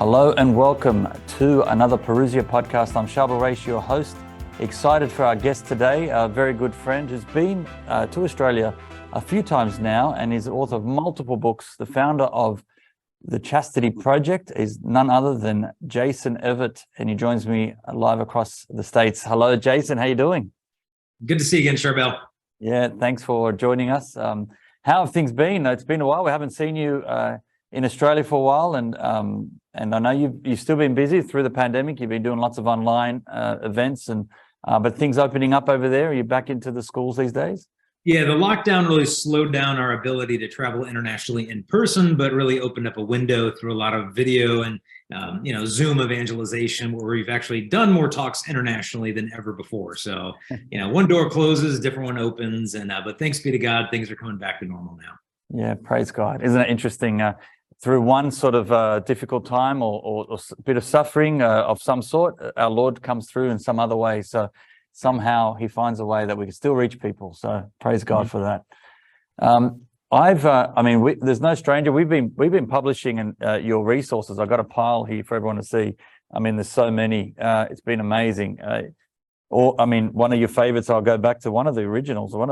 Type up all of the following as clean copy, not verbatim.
Hello and welcome to another Parousia Podcast. I'm Charbel Raish, your host. Excited for our guest today, a very good friend who's been to Australia a few times now and is the author of multiple books. The founder of the Chastity Project is none other than Jason Evert, and he joins me live across the States. Hello, Jason. How you doing? Good to see you again, Charbel. Yeah, thanks for joining us. How have things been? It's been a while. We haven't seen you in Australia for a while, and I know you've still been busy through the pandemic. You've been doing lots of online events, but things opening up over there. Are you back into the schools these days? Yeah, the lockdown really slowed down our ability to travel internationally in person, but really opened up a window through a lot of video and Zoom evangelization, where we've actually done more talks internationally than ever before. So one door closes, a different one opens, but thanks be to God, things are coming back to normal now. Yeah, praise God. Isn't it interesting? Through one sort of difficult time or a bit of suffering of some sort, our Lord comes through in some other way. So somehow he finds a way that we can still reach people. So praise God for that. There's no stranger. We've been publishing your resources. I've got a pile here for everyone to see. I mean, there's so many. It's been amazing. One of your favorites, I'll go back to one of the originals, one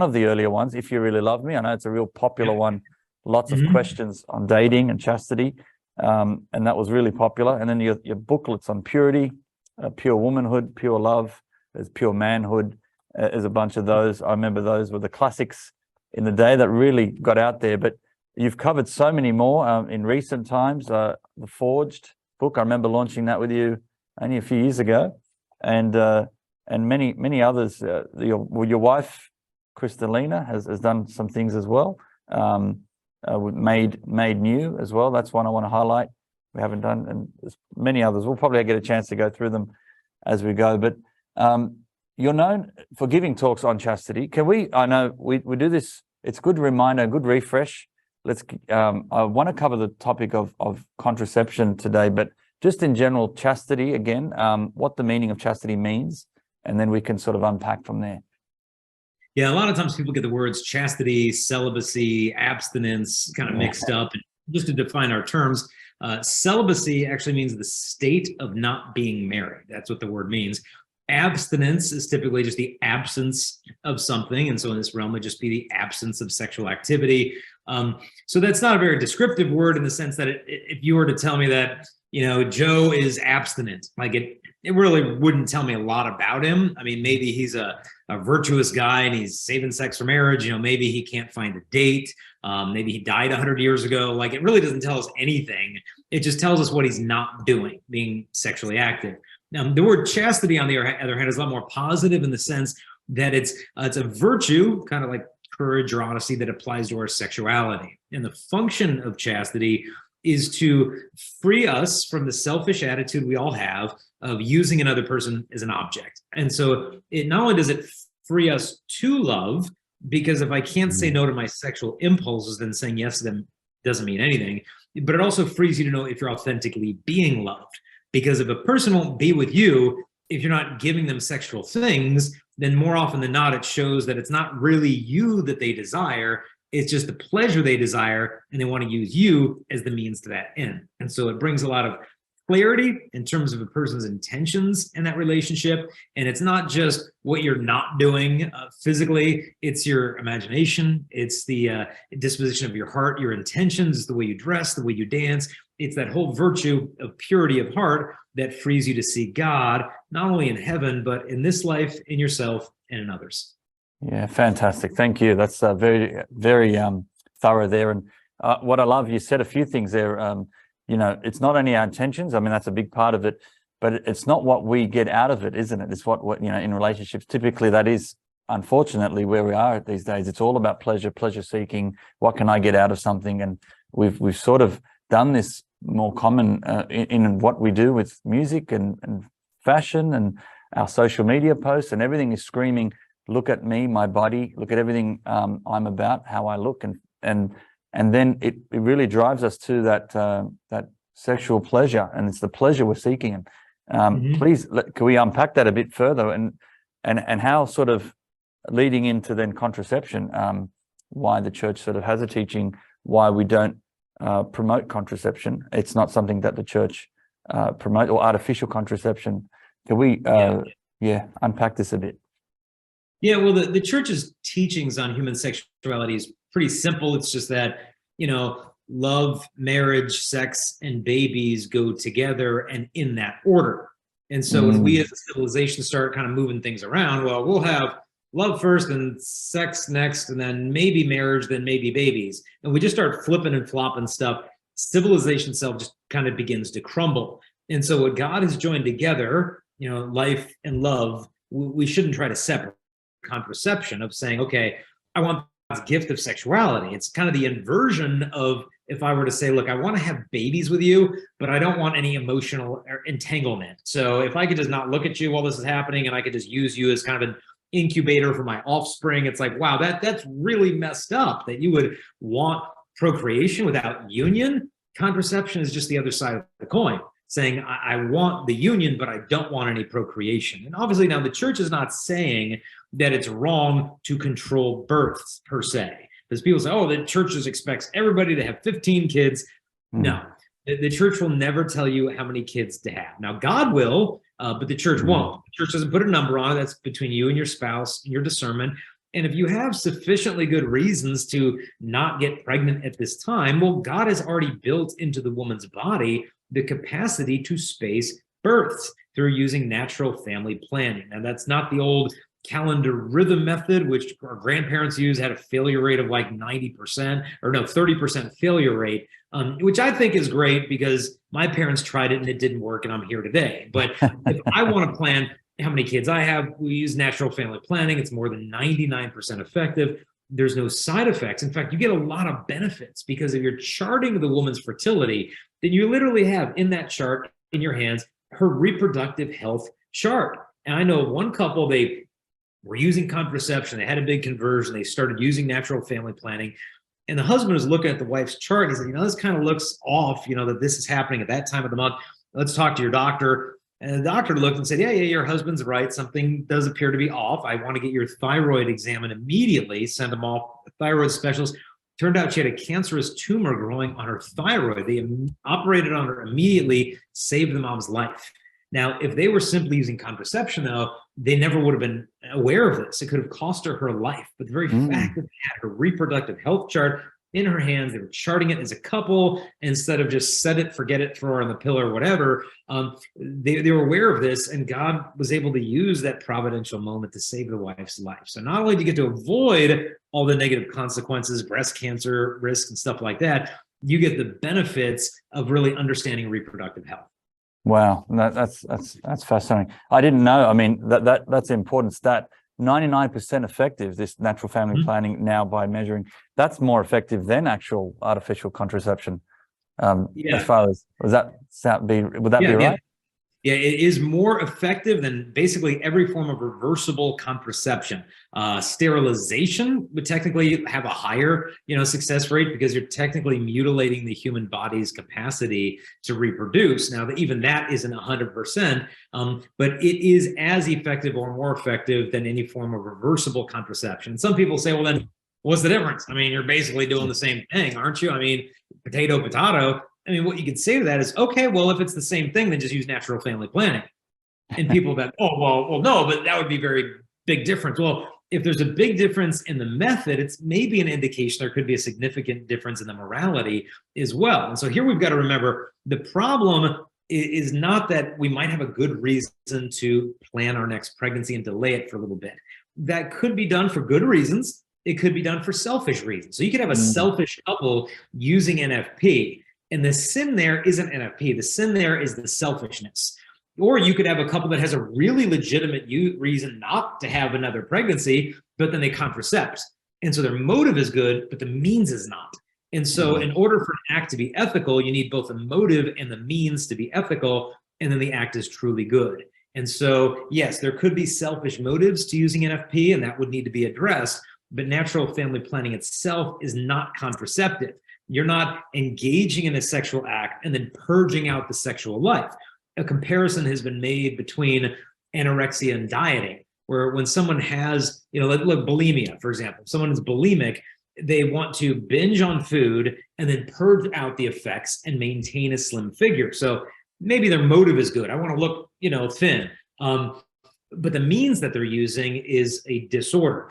of the earlier ones, If You Really Love Me. I know it's a real popular one. Lots of questions on dating and chastity, and that was really popular. And then your booklets on purity, pure womanhood, pure love, there's pure manhood. There's a bunch of those. I remember those were the classics in the day that really got out there. But you've covered so many more in recent times. The Forged book, I remember launching that with you only a few years ago, and many others. Your wife, Kristalina, has done some things as well. Made New as well. That's one I want to highlight. We haven't done, and there's many others. We'll probably get a chance to go through them as we go. But you're known for giving talks on chastity. I know we do this. It's a good reminder, a good refresh. I want to cover the topic of contraception today, but just in general, chastity again, what the meaning of chastity means, and then we can sort of unpack from there. Yeah, a lot of times people get the words chastity, celibacy, abstinence kind of mixed up. And just to define our terms, celibacy actually means the state of not being married. That's what the word means. Abstinence is typically just the absence of something. And so in this realm, it would just be the absence of sexual activity. So that's not a very descriptive word in the sense that if you were to tell me that, Joe is abstinent, like it really wouldn't tell me a lot about him. I mean, maybe he's a virtuous guy and he's saving sex for marriage. Maybe he can't find a date. Maybe he died 100 years ago. Like, it really doesn't tell us anything. It just tells us what he's not doing, being sexually active. Now, the word chastity, on the other hand, is a lot more positive in the sense that it's a virtue, kind of like courage or honesty, that applies to our sexuality. And the function of chastity is to free us from the selfish attitude we all have of using another person as an object. And so it not only does it free us to love, because if I can't say no to my sexual impulses, then saying yes to them doesn't mean anything, but it also frees you to know if you're authentically being loved. Because if a person won't be with you, if you're not giving them sexual things, then more often than not, it shows that it's not really you that they desire. It's just the pleasure they desire, and they want to use you as the means to that end. And so it brings a lot of clarity in terms of a person's intentions in that relationship. And it's not just what you're not doing physically, it's your imagination, it's the disposition of your heart, your intentions, it's the way you dress, the way you dance. It's that whole virtue of purity of heart that frees you to see God, not only in heaven, but in this life, in yourself, and in others. Yeah, fantastic. Thank you. That's very, very thorough there. And what I love, you said a few things there. It's not only our intentions. I mean, that's a big part of it, but it's not what we get out of it, isn't it? It's what in relationships, typically that is unfortunately where we are these days. It's all about pleasure seeking. What can I get out of something? And we've sort of done this more common in what we do with music and fashion and our social media posts, and everything is screaming, look at me, my body, look at everything I'm about, how I look. And then it really drives us to that sexual pleasure, and it's the pleasure we're seeking. Please, can we unpack that a bit further and how sort of leading into then contraception, why the church sort of has a teaching, why we don't promote contraception. It's not something that the church promote, or artificial contraception. Can we unpack this a bit? Yeah, well, the church's teachings on human sexuality is pretty simple. It's just that, love, marriage, sex, and babies go together and in that order. And so if we as a civilization start kind of moving things around, well, we'll have love first and sex next, and then maybe marriage, then maybe babies. And we just start flipping and flopping stuff. Civilization itself just kind of begins to crumble. And so what God has joined together, life and love, we shouldn't try to separate. Contraception of saying, okay, I want God's gift of sexuality. It's kind of the inversion of if I were to say, look, I want to have babies with you, but I don't want any emotional entanglement. So if I could just not look at you while this is happening, and I could just use you as kind of an incubator for my offspring, it's like, wow, that's really messed up that you would want procreation without union. Contraception is just the other side of the coin, saying I want the union, but I don't want any procreation. And obviously now the church is not saying that it's wrong to control births per se. Because people say, oh, the church just expects everybody to have 15 kids. No, the church will never tell you how many kids to have. Now, God will, but the church won't. The church doesn't put a number on it. That's between you and your spouse and your discernment. And if you have sufficiently good reasons to not get pregnant at this time, well, God has already built into the woman's body the capacity to space births through using natural family planning. And that's not the old calendar rhythm method, which our grandparents used, had a failure rate of like 30% failure rate, which I think is great because my parents tried it and it didn't work and I'm here today. But if I want to plan how many kids I have, we use natural family planning. It's more than 99% effective. There's no side effects. In fact, you get a lot of benefits because if you're charting the woman's fertility, then you literally have in that chart in your hands her reproductive health chart. And I know one couple, they were using contraception. They had a big conversion. They started using natural family planning. And the husband was looking at the wife's chart. He said, this kind of looks off, that this is happening at that time of the month. Let's talk to your doctor. And the doctor looked and said, yeah, your husband's right. Something does appear to be off. I want to get your thyroid examined immediately. Send them off. The thyroid specialist. Turned out she had a cancerous tumor growing on her thyroid. They operated on her immediately, saved the mom's life. Now, if they were simply using contraception, though, they never would have been aware of this. It could have cost her life. But the very fact that they had her reproductive health chart in her hands, they were charting it as a couple instead of just set it, forget it, throw her on the pill or whatever. They were aware of this, and God was able to use that providential moment to save the wife's life. So not only do you get to avoid all the negative consequences, breast cancer risk and stuff like that, you get the benefits of really understanding reproductive health. Wow, that's fascinating. I didn't know. I mean, that's an important stat. 99% effective, this natural family planning now by measuring. That's more effective than actual artificial contraception. As far as, would that be right? Yeah, it is more effective than basically every form of reversible contraception. Sterilization would technically have a higher, success rate because you're technically mutilating the human body's capacity to reproduce. Now, even that isn't 100%, but it is as effective or more effective than any form of reversible contraception. Some people say, well, then what's the difference? I mean, you're basically doing the same thing, aren't you? I mean, potato. I mean, what you could say to that is, okay, well, if it's the same thing, then just use natural family planning. And people that, well, no, but that would be very big difference. Well, if there's a big difference in the method, it's maybe an indication there could be a significant difference in the morality as well. And so here we've got to remember the problem is not that we might have a good reason to plan our next pregnancy and delay it for a little bit. That could be done for good reasons. It could be done for selfish reasons. So you could have a selfish couple using NFP. And the sin there isn't NFP. The sin there is the selfishness. Or you could have a couple that has a really legitimate reason not to have another pregnancy, but then they contracept. And so their motive is good, but the means is not. And so in order for an act to be ethical, you need both the motive and the means to be ethical, and then the act is truly good. And so, yes, there could be selfish motives to using NFP, and that would need to be addressed, but natural family planning itself is not contraceptive. You're not engaging in a sexual act and then purging out the sexual life. A comparison has been made between anorexia and dieting, where when someone has, look, bulimia, for example, someone is bulimic, they want to binge on food and then purge out the effects and maintain a slim figure. So maybe their motive is good. I want to look, thin. But the means that they're using is a disorder.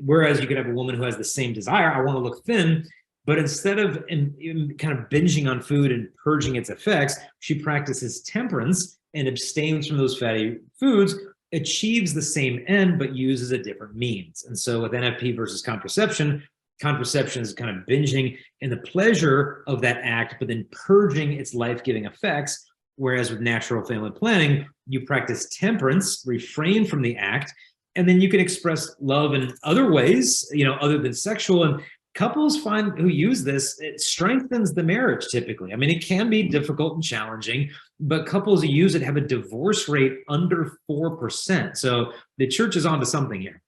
Whereas you could have a woman who has the same desire, I want to look thin, but instead of kind of binging on food and purging its effects, she practices temperance and abstains from those fatty foods, achieves the same end, but uses a different means. And so with NFP versus contraception is kind of binging in the pleasure of that act, but then purging its life-giving effects. Whereas with natural family planning, you practice temperance, refrain from the act, and then you can express love in other ways, other than sexual. And couples who use this, it strengthens the marriage typically. I mean, it can be difficult and challenging, but couples who use it have a divorce rate under 4%. So the church is onto something here.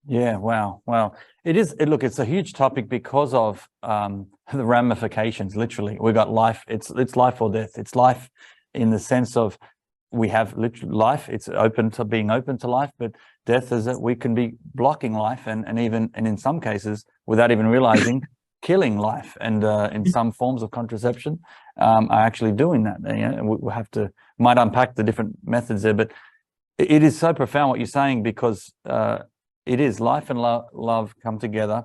Yeah, wow. Look, it's a huge topic because of the ramifications, literally. We got life, it's life or death. It's life in the sense of we have literally life, it's being open to life, but death is that we can be blocking life and in some cases, without even realizing, killing life. And in some forms of contraception are actually doing that. We might unpack the different methods there, but it is so profound what you're saying, because it is life and love come together.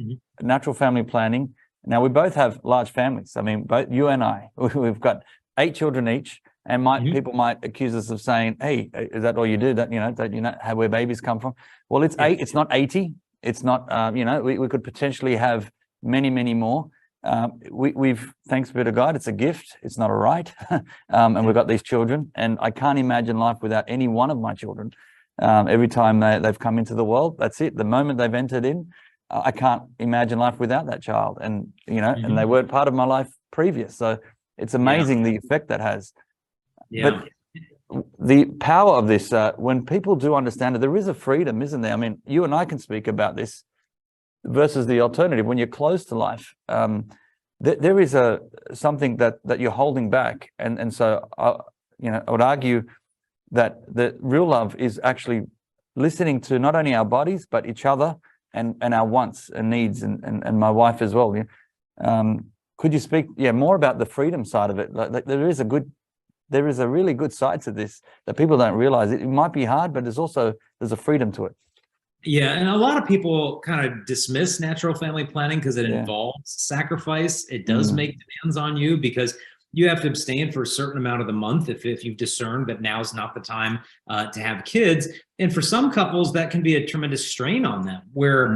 Mm-hmm. Natural family planning. Now, we both have large families. I mean, both you and I, we've got 8 children each, and people might accuse us of saying, "Hey, is that all you do? That how where babies come from?" Well, it's 8. It's not 80. It's not. We could potentially have many, many more. We've, thanks be to God, it's a gift. It's not a right. And we've got these children, and I can't imagine life without any one of my children. Every time they've come into the world, that's it. The moment they've entered in, I can't imagine life without that child. And and they weren't part of my life previous. So it's amazing the effect that has. Yeah. But the power of this, when people do understand it, there is a freedom, isn't there? I mean, you and I can speak about this versus the alternative. When you're close to life, there is something that you're holding back. And so, I would argue that the real love is actually listening to not only our bodies, but each other and our wants and needs, and my wife as well. Could you speak more about the freedom side of it? Like there is a really good side to this that people don't realize. It might be hard, but there's a freedom to it. Yeah, and a lot of people kind of dismiss natural family planning because it involves sacrifice. It does make demands on you because you have to abstain for a certain amount of the month if you've discerned that now's not the time to have kids. And for some couples, that can be a tremendous strain on them, where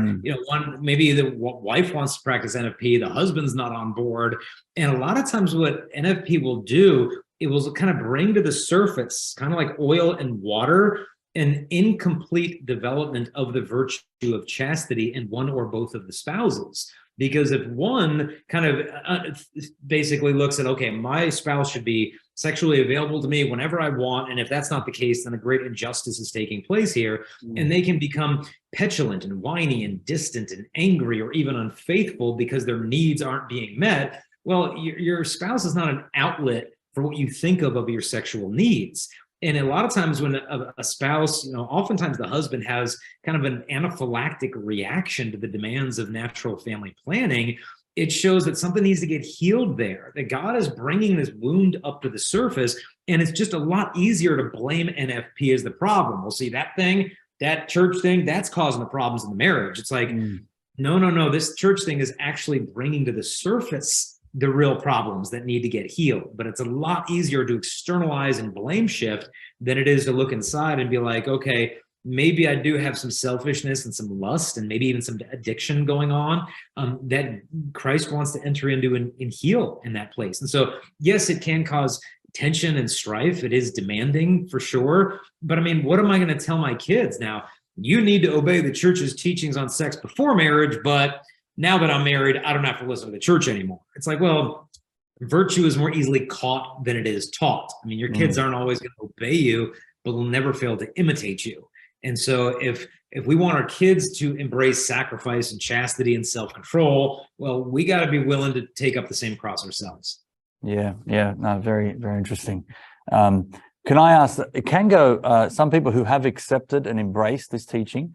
maybe the wife wants to practice NFP, the husband's not on board. And a lot of times what NFP will do, it will kind of bring to the surface, kind of like oil and water, an incomplete development of the virtue of chastity in one or both of the spouses. Because if one kind of basically looks at, okay, my spouse should be sexually available to me whenever I want, and if that's not the case, then a great injustice is taking place here, and they can become petulant and whiny and distant and angry or even unfaithful because their needs aren't being met. Well, your spouse is not an outlet for what you think of your sexual needs. And a lot of times when a spouse, oftentimes the husband has kind of an anaphylactic reaction to the demands of natural family planning, it shows that something needs to get healed there, that God is bringing this wound up to the surface. And it's just a lot easier to blame NFP as the problem. We'll see that church thing, that's causing the problems in the marriage. It's like, no, this church thing is actually bringing to the surface the real problems that need to get healed. But it's a lot easier to externalize and blame shift than it is to look inside and be like, okay, maybe I do have some selfishness and some lust and maybe even some addiction going on that Christ wants to enter into and heal in that place. And so, yes, it can cause tension and strife. It is demanding for sure. But I mean, what am I going to tell my kids now? You need to obey the church's teachings on sex before marriage, but now that I'm married, I don't have to listen to the church anymore. It's like, well, virtue is more easily caught than it is taught. I mean, your kids aren't always going to obey you, but will never fail to imitate you. And so if we want our kids to embrace sacrifice and chastity and self-control, well, we got to be willing to take up the same cross ourselves. Yeah. No, very, very interesting. Can I ask, it can go, some people who have accepted and embraced this teaching,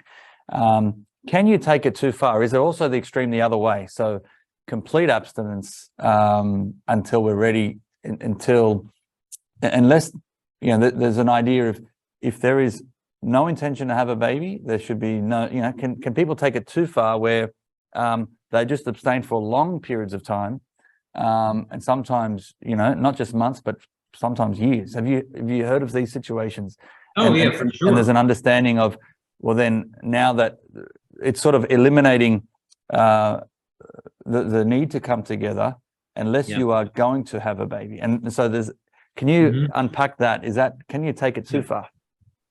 can you take it too far? Is it also the extreme the other way? So complete abstinence until we're ready, unless, there's an idea of, if there is no intention to have a baby, there should be no, can people take it too far where they just abstain for long periods of time, and sometimes, not just months, but sometimes years. Have you heard of these situations? Oh, yeah, for sure. And there's an understanding of, well, then now that it's sort of eliminating the need to come together unless you are going to have a baby. And so can you unpack that? Can you take it too far?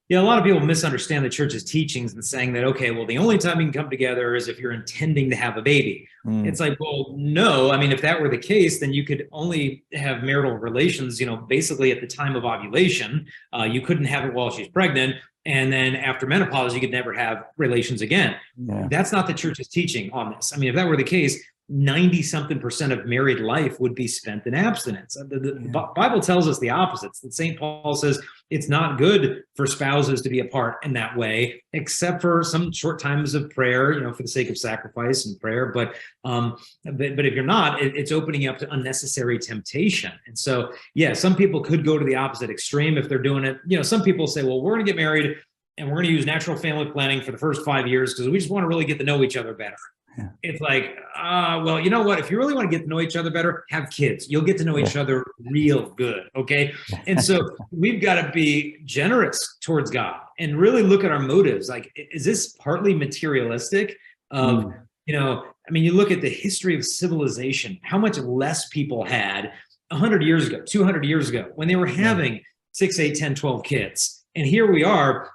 Yeah, a lot of people misunderstand the church's teachings and saying that, okay, well, the only time you can come together is if you're intending to have a baby. It's like, well, no. I mean, if that were the case, then you could only have marital relations, basically at the time of ovulation. You couldn't have it while she's pregnant. And then after menopause, you could never have relations again. Yeah. That's not the church's teaching on this. I mean, if that were the case, 90-something% of married life would be spent in abstinence. The Bible tells us the opposite. That St. Paul says it's not good for spouses to be apart in that way, except for some short times of prayer, for the sake of sacrifice and prayer. But if you're not, it's opening up to unnecessary temptation. And so, some people could go to the opposite extreme if they're doing it. Some people say, well, we're going to get married and we're going to use natural family planning for the first 5 years because we just want to really get to know each other better. Yeah. It's like, well, you know what? If you really want to get to know each other better, have kids. You'll get to know each other real good, okay? And so we've got to be generous towards God and really look at our motives. Like, is this partly materialistic? You look at the history of civilization, how much less people had 100 years ago, 200 years ago, when they were having 6, 8, 10, 12 kids. And here we are,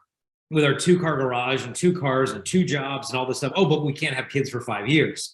with our 2-car garage and 2 cars and 2 jobs and all this stuff. Oh, but we can't have kids for 5 years.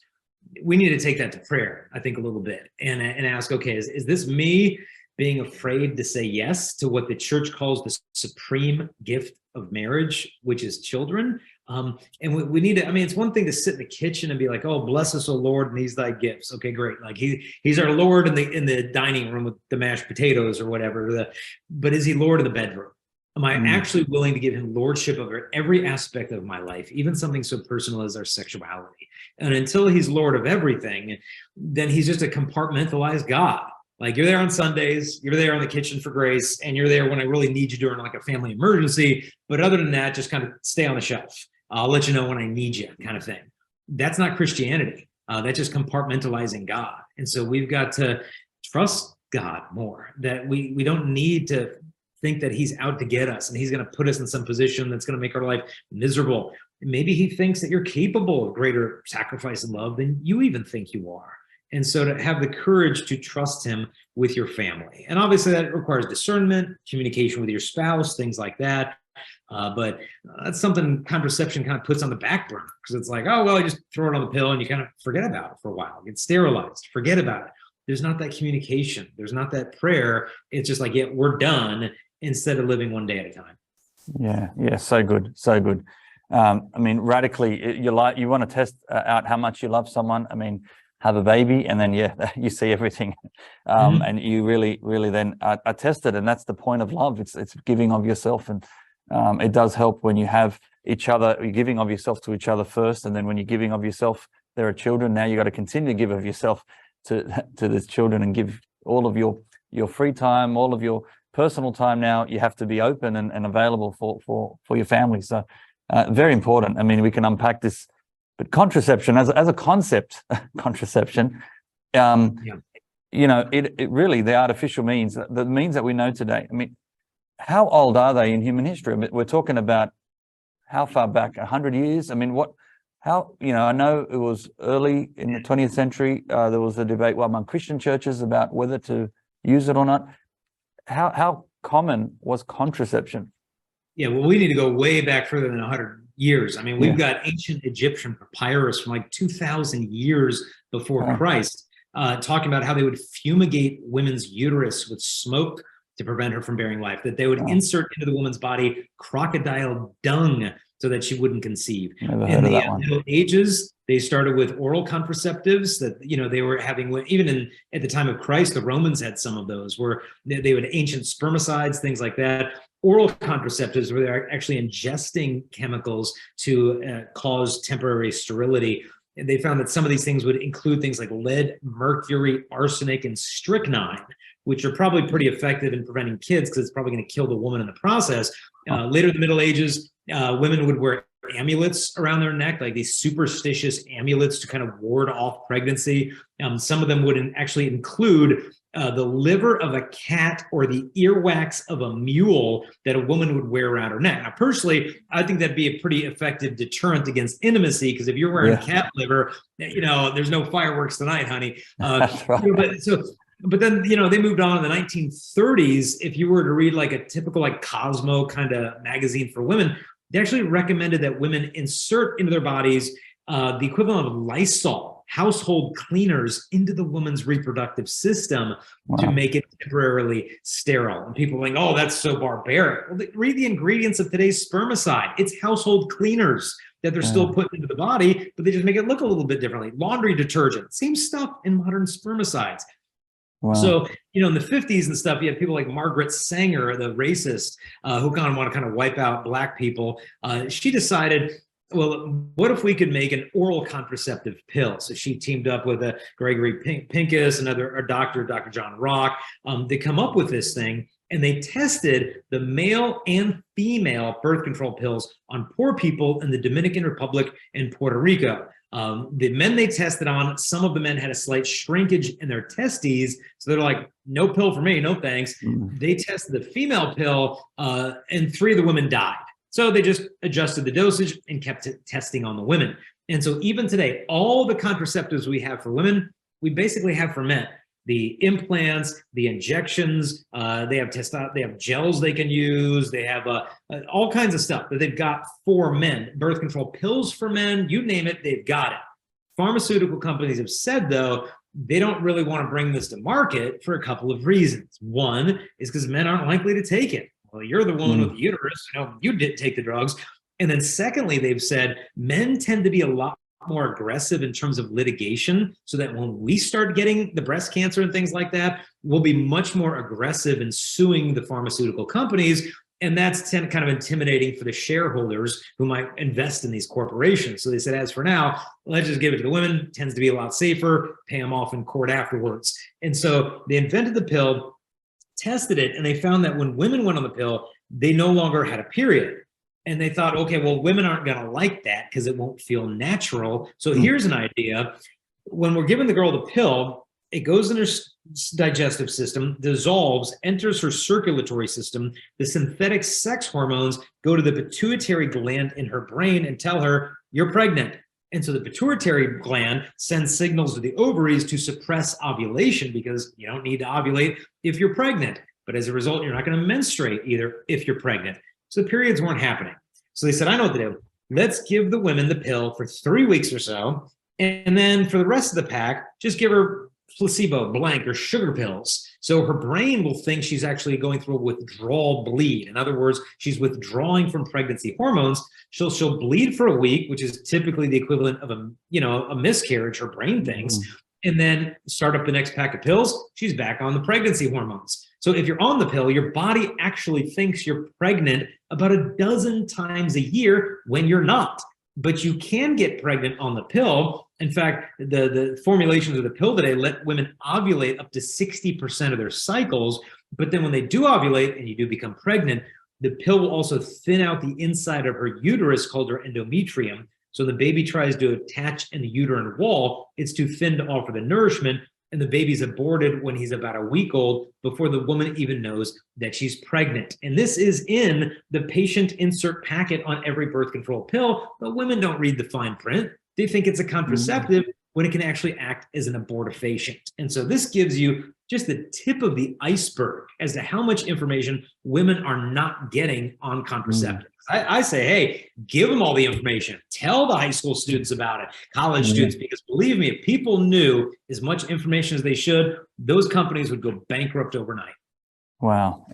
We need to take that to prayer, I think, a little bit and ask, okay, is this me being afraid to say yes to what the church calls the supreme gift of marriage, which is children? And we need to, it's one thing to sit in the kitchen and be like, oh, bless us, O Lord, and these thy gifts. Okay, great. Like he's our Lord in the dining room with the mashed potatoes or whatever. But is he Lord of the bedroom? Am I actually willing to give him lordship over every aspect of my life, even something so personal as our sexuality? And until he's Lord of everything, then he's just a compartmentalized God. Like, you're there on Sundays, you're there on the kitchen for grace, and you're there when I really need you during like a family emergency. But other than that, just kind of stay on the shelf. I'll let you know when I need you, kind of thing. That's not Christianity. That's just compartmentalizing God. And so we've got to trust God more, that we don't need to think that he's out to get us and he's going to put us in some position that's going to make our life miserable. Maybe he thinks that you're capable of greater sacrifice and love than you even think you are. And so to have the courage to trust him with your family. And obviously that requires discernment, communication with your spouse, things like that. But that's something contraception kind of puts on the back burner, because it's like, oh, well, you just throw it on the pill and you kind of forget about it for a while. Get sterilized, forget about it. There's not that communication. There's not that prayer. It's just like, we're done, instead of living one day at a time. Yeah. So good. Radically, you want to test out how much you love someone. Have a baby, and then you see everything, and you really then are tested, and that's the point of love. It's giving of yourself, and it does help when you have each other. You're giving of yourself to each other first, and then when you're giving of yourself, there are children. Now you got to continue to give of yourself to the children, and give all of your free time, all of your personal time. Now you have to be open and available for your family. So very important. We can unpack this, but contraception as a concept, contraception, it really, the artificial means, the means that we know today. How old are they in human history? We're talking about how far back, 100 years? I know it was early in the 20th century. There was a debate among Christian churches about whether to use it or not. How common was contraception? Yeah, well, we need to go way back further than 100 years. We've got ancient Egyptian papyrus from like 2,000 years before Christ, talking about how they would fumigate women's uterus with smoke to prevent her from bearing life, that they would insert into the woman's body crocodile dung so that she wouldn't conceive. In the Middle Ages, they started with oral contraceptives that, they were having, even at the time of Christ, the Romans had some of those, where they would ancient spermicides, things like that. oral contraceptives where they're actually ingesting chemicals to cause temporary sterility. And they found that some of these things would include things like lead, mercury, arsenic, and strychnine, which are probably pretty effective in preventing kids because it's probably going to kill the woman in the process. Later in the Middle Ages, women would wear amulets around their neck, like these superstitious amulets to kind of ward off pregnancy. Some of them would actually include the liver of a cat or the earwax of a mule that a woman would wear around her neck. Now, personally, I think that'd be a pretty effective deterrent against intimacy, because if you're wearing cat liver, there's no fireworks tonight, honey. That's right. But then, they moved on in the 1930s. If you were to read like a typical like Cosmo kind of magazine for women, they actually recommended that women insert into their bodies the equivalent of Lysol, household cleaners, into the woman's reproductive system to make it temporarily sterile. And people are like, oh, that's so barbaric. Well, read the ingredients of today's spermicide. It's household cleaners that they're still putting into the body, but they just make it look a little bit differently. Laundry detergent, same stuff in modern spermicides. Wow. So, in the 50s and stuff, you had people like Margaret Sanger, the racist, who kind of want to kind of wipe out black people. She decided, well, what if we could make an oral contraceptive pill? So she teamed up with Gregory Pincus, another doctor, Dr. John Rock. They come up with this thing, and they tested the male and female birth control pills on poor people in the Dominican Republic and Puerto Rico. The men they tested on, some of the men had a slight shrinkage in their testes. So they're like, no pill for me, no thanks. They tested the female pill, and 3 of the women died. So they just adjusted the dosage and kept testing on the women. And so even today, all the contraceptives we have for women, we basically have for men. The implants, the injections, they have gels they can use. They have all kinds of stuff that they've got for men. Birth control pills for men, you name it, they've got it. Pharmaceutical companies have said, though, they don't really want to bring this to market for a couple of reasons. One is because men aren't likely to take it. Well, you're the woman with the uterus, you did take the drugs. And then secondly, they've said men tend to be a lot more aggressive in terms of litigation, so that when we start getting the breast cancer and things like that, we'll be much more aggressive in suing the pharmaceutical companies. And that's kind of intimidating for the shareholders who might invest in these corporations. So they said, as for now, let's just give it to the women. It tends to be a lot safer, pay them off in court afterwards. And so they invented the pill, tested it, and they found that when women went on the pill, they no longer had a period. And they thought, okay, well, women aren't going to like that because it won't feel natural. So here's an idea. When we're giving the girl the pill, it goes in her digestive system, dissolves, enters her circulatory system. The synthetic sex hormones go to the pituitary gland in her brain and tell her, you're pregnant. And so the pituitary gland sends signals to the ovaries to suppress ovulation, because you don't need to ovulate if you're pregnant. But as a result, you're not going to menstruate either if you're pregnant. So the periods weren't happening. So they said, I know what to do. Let's give the women the pill for 3 weeks or so. And then for the rest of the pack, just give her placebo, blank, or sugar pills. So her brain will think she's actually going through a withdrawal bleed. In other words, she's withdrawing from pregnancy hormones. She'll bleed for a week, which is typically the equivalent of a miscarriage, her brain thinks. And then start up the next pack of pills, she's back on the pregnancy hormones. So if you're on the pill, your body actually thinks you're pregnant about a dozen times a year when you're not. But you can get pregnant on the pill. In fact, the formulations of the pill today let women ovulate up to 60% of their cycles. But then when they do ovulate and you do become pregnant, the pill will also thin out the inside of her uterus, called her endometrium. So the baby tries to attach in the uterine wall. It's too thin to offer the nourishment, and the baby's aborted when he's about a week old, before the woman even knows that she's pregnant. And this is in the patient insert packet on every birth control pill, but women don't read the fine print. They think it's a contraceptive when it can actually act as an abortifacient. And so this gives you just the tip of the iceberg as to how much information women are not getting on contraceptives. I say, hey, give them all the information. Tell the high school students about it, college students, because believe me, if people knew as much information as they should, those companies would go bankrupt overnight. Wow.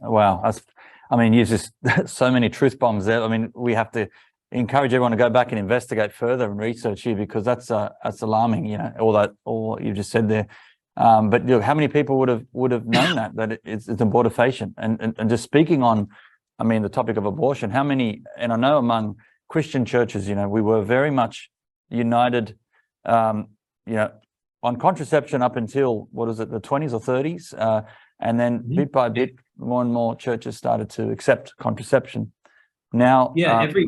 You just, so many truth bombs there. We have to encourage everyone to go back and investigate further and research here, because that's alarming, all what you just said there. But how many people would have known that it's an abortifacient? And just speaking on I mean, the topic of abortion, how many, and I know among Christian churches, we were very much united, on contraception up until, what is it, the 20s or 30s? And then bit by bit, more and more churches started to accept contraception. Now, every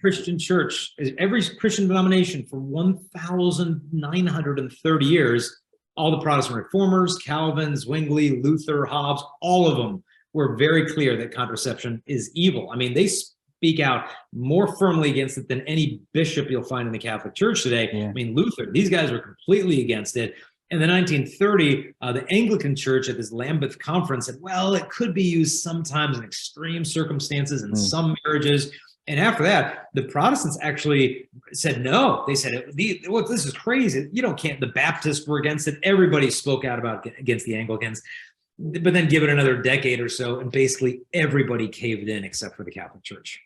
Christian church, every Christian denomination for 1,930 years, all the Protestant reformers, Calvin, Zwingli, Luther, Hobbes, all of them were very clear that contraception is evil. I mean, they speak out more firmly against it than any bishop you'll find in the Catholic Church today. Yeah. I mean, Luther, these guys were completely against it. In the 1930, the Anglican Church at this Lambeth conference said, well, it could be used sometimes in extreme circumstances in some marriages. And after that, the Protestants actually said no. They said, look, this is crazy. The Baptists were against it. Everybody spoke out against the Anglicans. But then give it another decade or so, and basically everybody caved in except for the Catholic Church.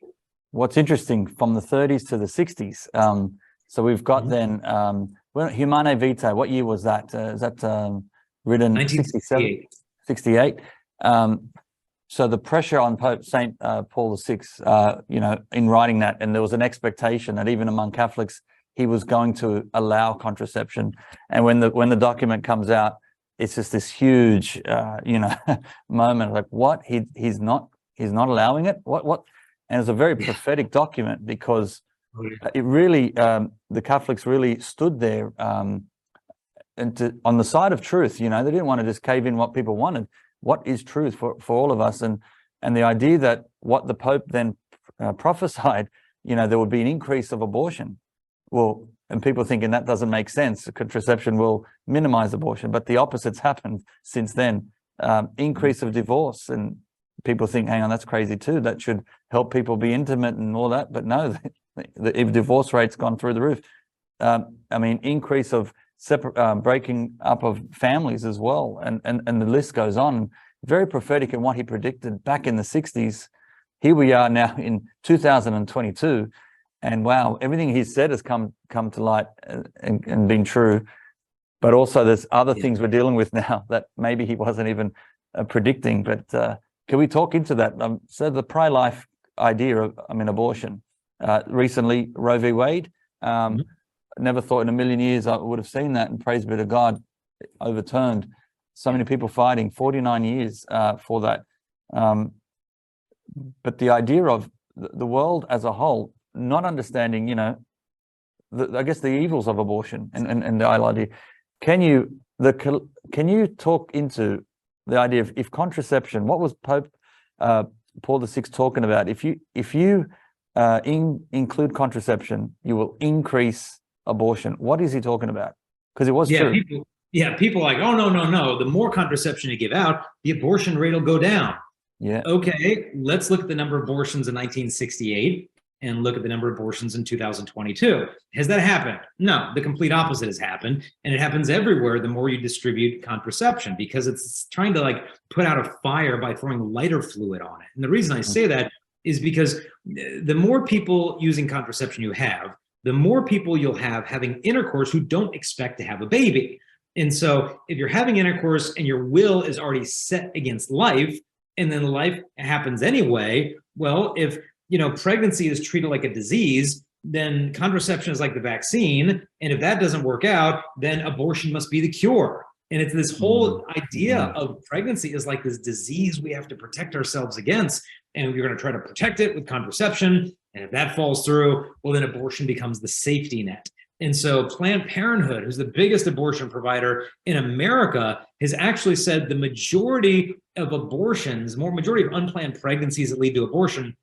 What's interesting, from the 30s to the 60s, so we've got then, Humane Vitae, what year was that? Is that written? 1968. 68. So the pressure on Pope St. Paul VI, in writing that, and there was an expectation that even among Catholics, he was going to allow contraception. And when the document comes out, it's just this huge, moment. Like, what? He's not allowing it. What? And it's a very prophetic document, because it really, the Catholics really stood there on the side of truth. They didn't want to just cave in what people wanted. What is truth for all of us? And the idea that what the Pope then prophesied, there would be an increase of abortion. Well, and people thinking that doesn't make sense. Contraception will minimize abortion, but the opposite's happened since then. Increase of divorce, and people think, hang on, that's crazy too. That should help people be intimate and all that. But no, the divorce rate's gone through the roof. Increase of breaking up of families as well, and the list goes on. Very prophetic in what he predicted back in the 60s. Here we are now in 2022. And wow, everything he said has come to light and been true. But also there's other things we're dealing with now that maybe he wasn't even predicting. But can we talk into that? So the pro-life idea of, abortion. Recently, Roe v. Wade, never thought in a million years I would have seen that, and praise be to God, overturned. So many people fighting, 49 years for that. But the idea of the world as a whole, not understanding, I guess the evils of abortion and the idea. Can you talk into the idea of, if contraception, what was Pope Paul VI talking about? If you include contraception, you will increase abortion. What is he talking about? Because it was true. People are like, oh, no. The more contraception you give out, the abortion rate will go down. Yeah. Okay, let's look at the number of abortions in 1968 and look at the number of abortions in 2022. Has that happened? No, the complete opposite has happened. And it happens everywhere the more you distribute contraception, because it's trying to put out a fire by throwing lighter fluid on it. And the reason I say that is because the more people using contraception you have, the more people you'll have having intercourse who don't expect to have a baby. And so if you're having intercourse and your will is already set against life, and then life happens anyway, well, if pregnancy is treated like a disease, then contraception is like the vaccine. And if that doesn't work out, then abortion must be the cure. And it's this whole idea of pregnancy is like this disease we have to protect ourselves against. And we're going to try to protect it with contraception. And if that falls through, well, then abortion becomes the safety net. And so Planned Parenthood, who's the biggest abortion provider in America, has actually said the majority of majority of unplanned pregnancies that lead to abortion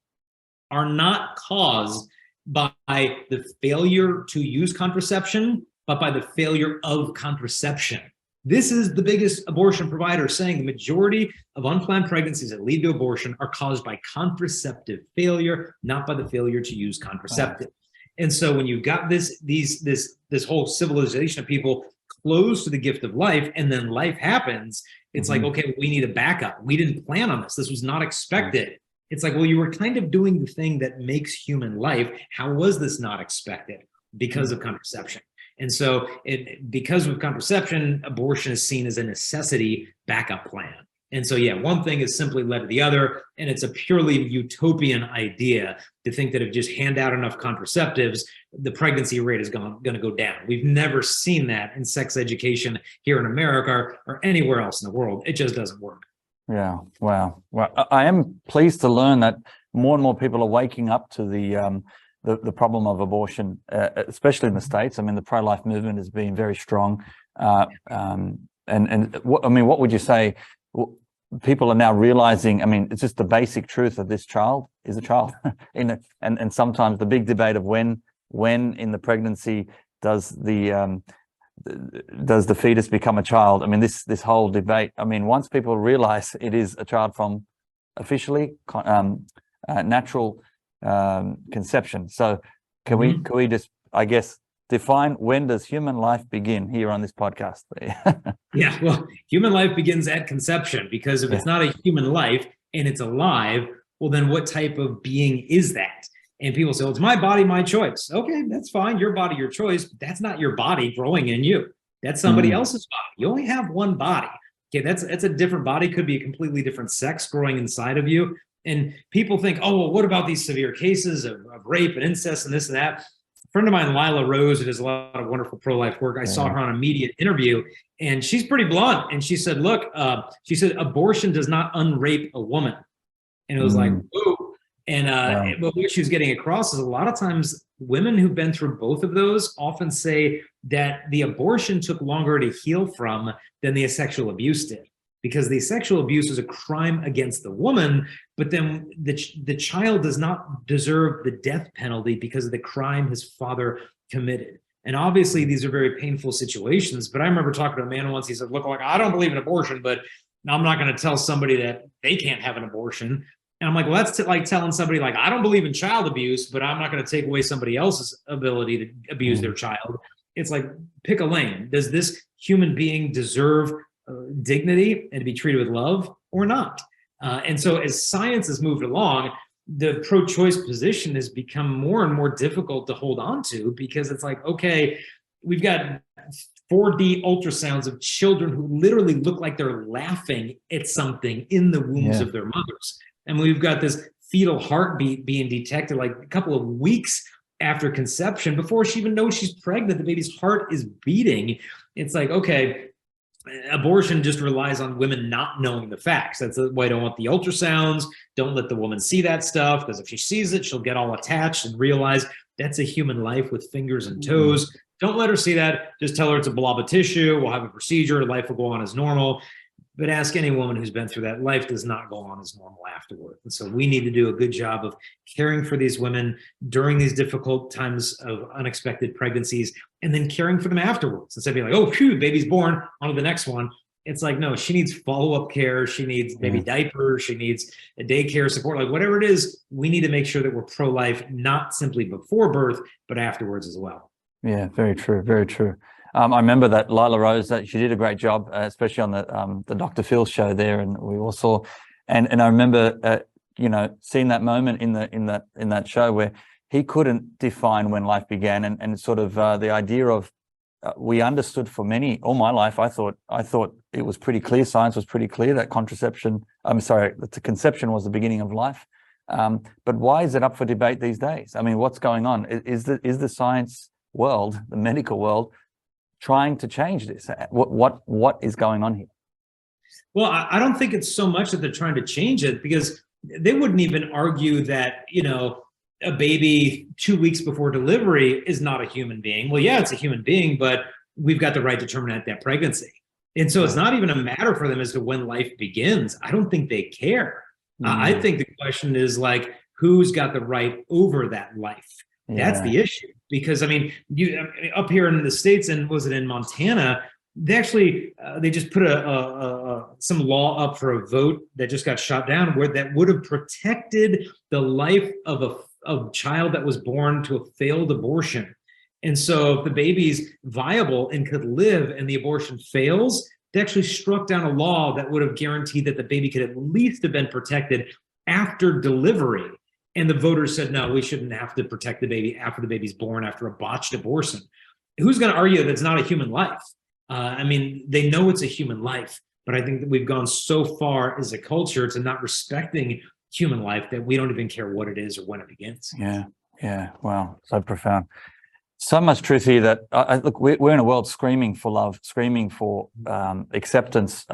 are not caused by the failure to use contraception, but by the failure of contraception. This is the biggest abortion provider saying the majority of unplanned pregnancies that lead to abortion are caused by contraceptive failure, not by the failure to use contraceptive. And so when you've got this whole civilization of people close to the gift of life, and then life happens, it's like, okay, we need a backup. We didn't plan on this. This was not expected. It's like, well, you were kind of doing the thing that makes human life. How was this not expected? Because of contraception. And so because of contraception, abortion is seen as a necessity backup plan. And so, yeah, one thing has simply led to the other, and it's a purely utopian idea to think that if you just hand out enough contraceptives, the pregnancy rate is going to go down. We've never seen that in sex education here in America or anywhere else in the world. It just doesn't work. Yeah. Wow. Well, I am pleased to learn that more and more people are waking up to the problem of abortion, especially in the States. I mean, the pro-life movement has been very strong. What would you say? People are now realizing, I mean, it's just the basic truth of this child is a child. And sometimes the big debate of when in the pregnancy does the fetus become a child? I mean, this whole debate, I mean, once people realize it is a child from officially natural conception. So can we just, I guess, define when does human life begin here on this podcast? Yeah, well, human life begins at conception, because if it's not a human life and it's alive, well, then what type of being is that? And people say, well, it's my body, my choice. Okay, that's fine. Your body, your choice. But that's not your body growing in you. That's somebody else's body. You only have one body. Okay, that's a different body. Could be a completely different sex growing inside of you. And people think, oh, well, what about these severe cases of rape and incest and this and that? A friend of mine, Lila Rose, who does a lot of wonderful pro-life work, I saw her on a media interview, and she's pretty blunt. And she said, look, she said, abortion does not unrape a woman. And it was like, whoa. And but what she was getting across is a lot of times women who've been through both of those often say that the abortion took longer to heal from than the sexual abuse did, because the sexual abuse is a crime against the woman, but then the child does not deserve the death penalty because of the crime his father committed. And obviously these are very painful situations, but I remember talking to a man once. He said, look, like, I don't believe in abortion, but I'm not going to tell somebody that they can't have an abortion. And I'm like, well, that's like telling somebody, like, I don't believe in child abuse, but I'm not going to take away somebody else's ability to abuse their child. It's like, pick a lane. Does this human being deserve dignity and to be treated with love or not? And so as science has moved along, the pro-choice position has become more and more difficult to hold on to, because it's like, okay, we've got 4D ultrasounds of children who literally look like they're laughing at something in the wombs of their mothers. And we've got this fetal heartbeat being detected like a couple of weeks after conception, before she even knows she's pregnant. The baby's heart is beating. It's like, okay, abortion just relies on women not knowing the facts. That's why I don't want the ultrasounds. Don't let the woman see that stuff, because if she sees it, she'll get all attached and realize that's a human life with fingers and toes. Don't let her see that. Just tell her it's a blob of tissue. We'll have a procedure. Life will go on as normal. But ask any woman who's been through that. Life does not go on as normal afterward. And so we need to do a good job of caring for these women during these difficult times of unexpected pregnancies, and then caring for them afterwards. Instead of being like, oh, phew, baby's born, on to the next one. It's like, no, she needs follow-up care. She needs baby diapers. She needs a daycare support, like whatever it is. We need to make sure that we're pro-life, not simply before birth, but afterwards as well. Yeah, very true. Very true. I remember that Lila Rose, that she did a great job, especially on the Dr. Phil show there, and we all saw, and I remember seeing that moment in that show where he couldn't define when life began, and sort of the idea of we understood for all my life. I thought it was pretty clear. Science was pretty clear that the conception was the beginning of life. But why is it up for debate these days? I mean, what's going on? Is the science world, the medical world, trying to change this? What is going on here? Well, I don't think it's so much that they're trying to change it, because they wouldn't even argue that, a baby 2 weeks before delivery is not a human being. Well, yeah, it's a human being, but we've got the right to terminate that pregnancy. And so it's not even a matter for them as to when life begins. I don't think they care. I think the question is, like, who's got the right over that life? That's the issue. Because, I mean, up here in the States, and was it in Montana, they actually they just put some law up for a vote that just got shot down, where that would have protected the life of a child that was born to a failed abortion. And so if the baby's viable and could live and the abortion fails, they actually struck down a law that would have guaranteed that the baby could at least have been protected after delivery. And the voters said, no, we shouldn't have to protect the baby after the baby's born, after a botched abortion. Who's going to argue that it's not a human life? I mean, they know it's a human life, But I think that we've gone so far as a culture to not respecting human life that we don't even care what it is or when it begins. Yeah. Wow. So profound. So much truth here that look, we're in a world screaming for love, screaming for acceptance,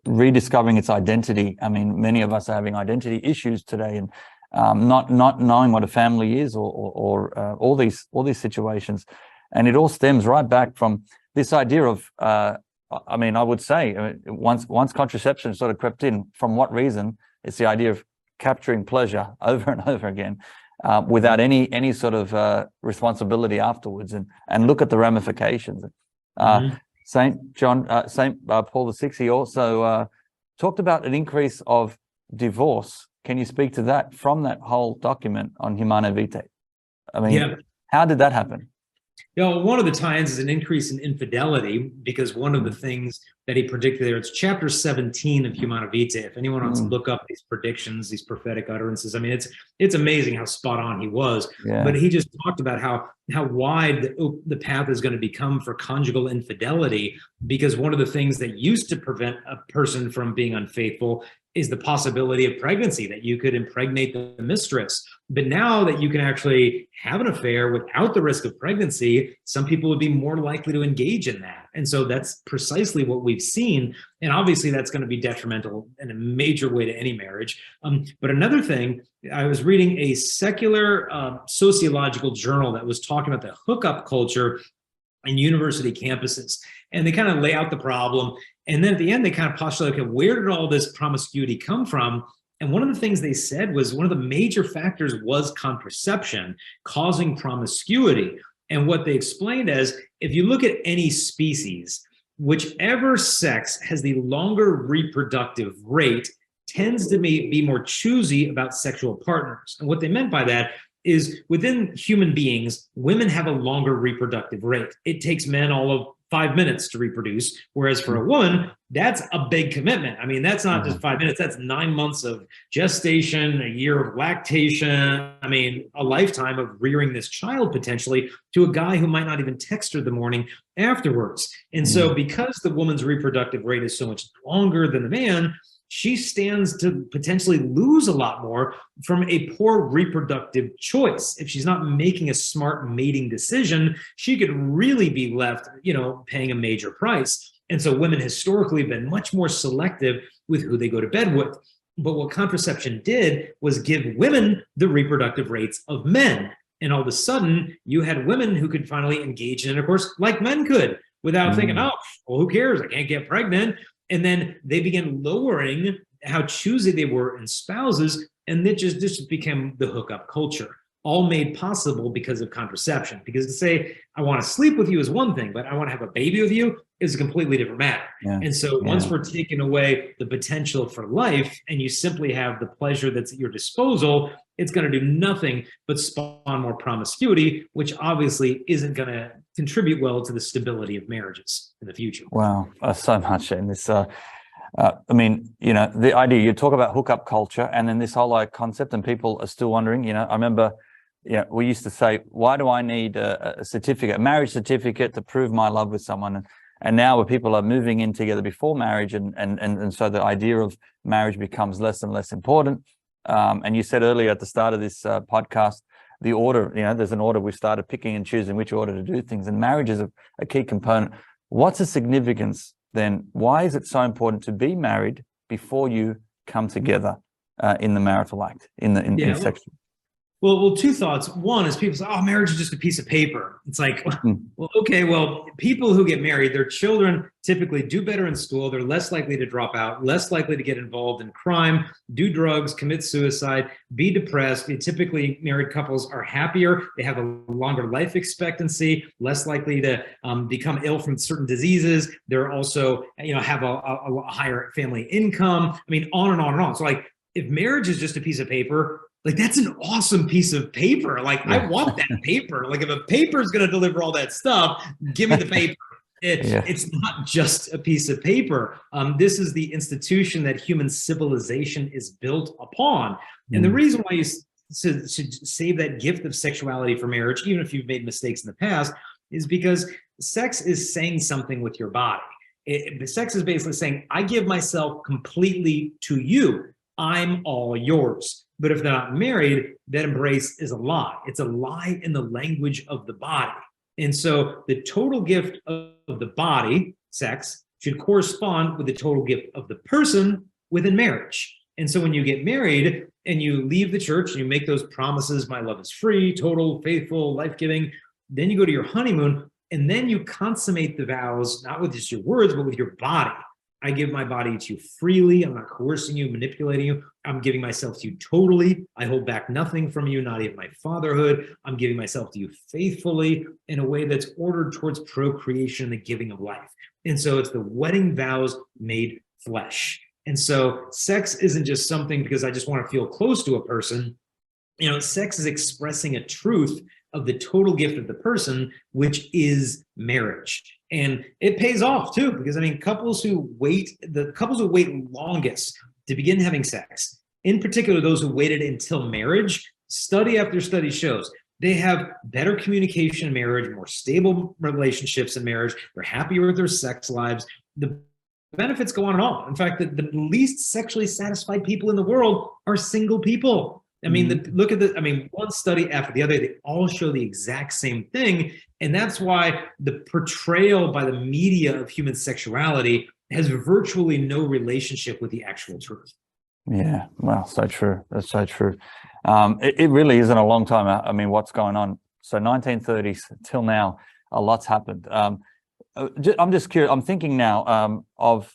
rediscovering its identity. I mean, many of us are having identity issues today, and not knowing what a family is, or all these situations, and it all stems right back from this idea of. I mean, I would say once contraception sort of crept in, from what reason? It's the idea of capturing pleasure over and over again. Without any sort of responsibility afterwards, and look at the ramifications. Saint Paul VI, he also talked about an increase of divorce. Can you speak to that from that whole document on Humanae Vitae? I mean, how did that happen? One of the tie-ins is an increase in infidelity, because one of the things that he predicted there, it's chapter 17 of Humanae Vitae. If anyone wants to look up these predictions, these prophetic utterances, I mean, it's amazing how spot on he was. But he just talked about how wide the path is going to become for conjugal infidelity, because one of the things that used to prevent a person from being unfaithful is the possibility of pregnancy, that you could impregnate the mistress. But now that you can actually have an affair without the risk of pregnancy, some people would be more likely to engage in that. And so that's precisely what we've seen. And obviously that's going to be detrimental in a major way to any marriage. But another thing, I was reading a secular sociological journal that was talking about the hookup culture in university campuses. And they kind of lay out the problem. And then at the end, they kind of postulate, okay, where did all this promiscuity come from? And one of the things they said was one of the major factors was contraception causing promiscuity. And what they explained as, if you look at any species, whichever sex has the longer reproductive rate tends to be more choosy about sexual partners. And what they meant by that is, within human beings, women have a longer reproductive rate. It takes men all of 5 minutes to reproduce, whereas for a woman, that's a big commitment. I mean, that's not just 5 minutes, that's 9 months of gestation, a year of lactation. I mean, a lifetime of rearing this child potentially to a guy who might not even text her the morning afterwards. And so because the woman's reproductive rate is so much longer than the man, she stands to potentially lose a lot more from a poor reproductive choice. If she's not making a smart mating decision, she could really be left, paying a major price. And so women historically have been much more selective with who they go to bed with. But what contraception did was give women the reproductive rates of men. And all of a sudden, you had women who could finally engage in intercourse like men could, without thinking, oh, well, who cares? I can't get pregnant. And then they began lowering how choosy they were in spouses. And this just became the hookup culture, all made possible because of contraception. Because to say, I want to sleep with you is one thing, but I want to have a baby with you is a completely different matter. And so once we're taking away the potential for life and you simply have the pleasure that's at your disposal, it's going to do nothing but spawn more promiscuity, which obviously isn't going to contribute well to the stability of marriages in the future. Wow, so much in this. I mean, the idea, you talk about hookup culture and then this whole concept, and people are still wondering, I remember, we used to say, why do I need a certificate, a marriage certificate to prove my love with someone? And now where people are moving in together before marriage, and so the idea of marriage becomes less and less important. And you said earlier at the start of this podcast, the order, there's an order. We started picking and choosing which order to do things, and marriage is a key component. What's the significance then? Why is it so important to be married before you come together in the marital act, in sex? Well, two thoughts. One is people say, oh, marriage is just a piece of paper. It's like, well, okay, well, people who get married, their children typically do better in school. They're less likely to drop out, less likely to get involved in crime, do drugs, commit suicide, be depressed. Typically, married couples are happier. They have a longer life expectancy, less likely to become ill from certain diseases. They're also, have a higher family income. I mean, on and on and on. So if marriage is just a piece of paper, that's an awesome piece of paper. I want that paper. If a paper is going to deliver all that stuff, give me the paper. It's not just a piece of paper. This is the institution that human civilization is built upon. And the reason why you should save that gift of sexuality for marriage, even if you've made mistakes in the past, is because sex is saying something with your body. Sex is basically saying, I give myself completely to you. I'm all yours. But if they're not married, that embrace is a lie. It's a lie in the language of the body. And so the total gift of the body, sex, should correspond with the total gift of the person within marriage. And so when you get married and you leave the church and you make those promises, my love is free, total, faithful, life-giving, then you go to your honeymoon and then you consummate the vows, not with just your words, but with your body. I give my body to you freely. I'm not coercing you, manipulating you. I'm giving myself to you totally. I hold back nothing from you, not even my fatherhood. I'm giving myself to you faithfully in a way that's ordered towards procreation and the giving of life. And so it's the wedding vows made flesh. And so sex isn't just something because I just want to feel close to a person. You know, sex is expressing a truth of the total gift of the person, which is marriage. And it pays off too, because I mean, couples who wait longest to begin having sex, in particular, those who waited until marriage, study after study shows they have better communication in marriage, more stable relationships in marriage. They're happier with their sex lives. The benefits go on and on. In fact, the least sexually satisfied people in the world are single people. I mean, look at one study after the other, they all show the exact same thing. And that's why the portrayal by the media of human sexuality has virtually no relationship with the actual truth. Yeah, well, so true. That's so true. It really isn't a long time. I mean, what's going on? So 1930s till now, a lot's happened. I'm just curious. I'm thinking now of,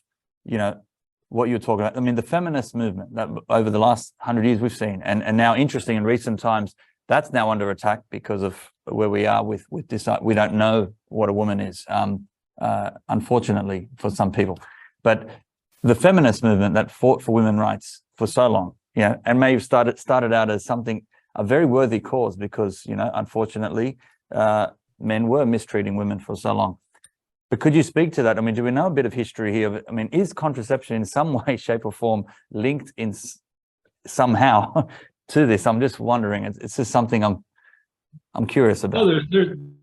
what you're talking about. I mean, the feminist movement that over the last 100 years we've seen, and now interesting in recent times, that's now under attack because of where we are with this. We don't know what a woman is, unfortunately for some people. But the feminist movement that fought for women's rights for so long, and may have started out as a very worthy cause because, unfortunately, men were mistreating women for so long. But could you speak to that? I mean, do we know a bit of history here? I mean, is contraception in some way, shape, or form linked in somehow to this? I'm just wondering. It's just something I'm curious about. Oh,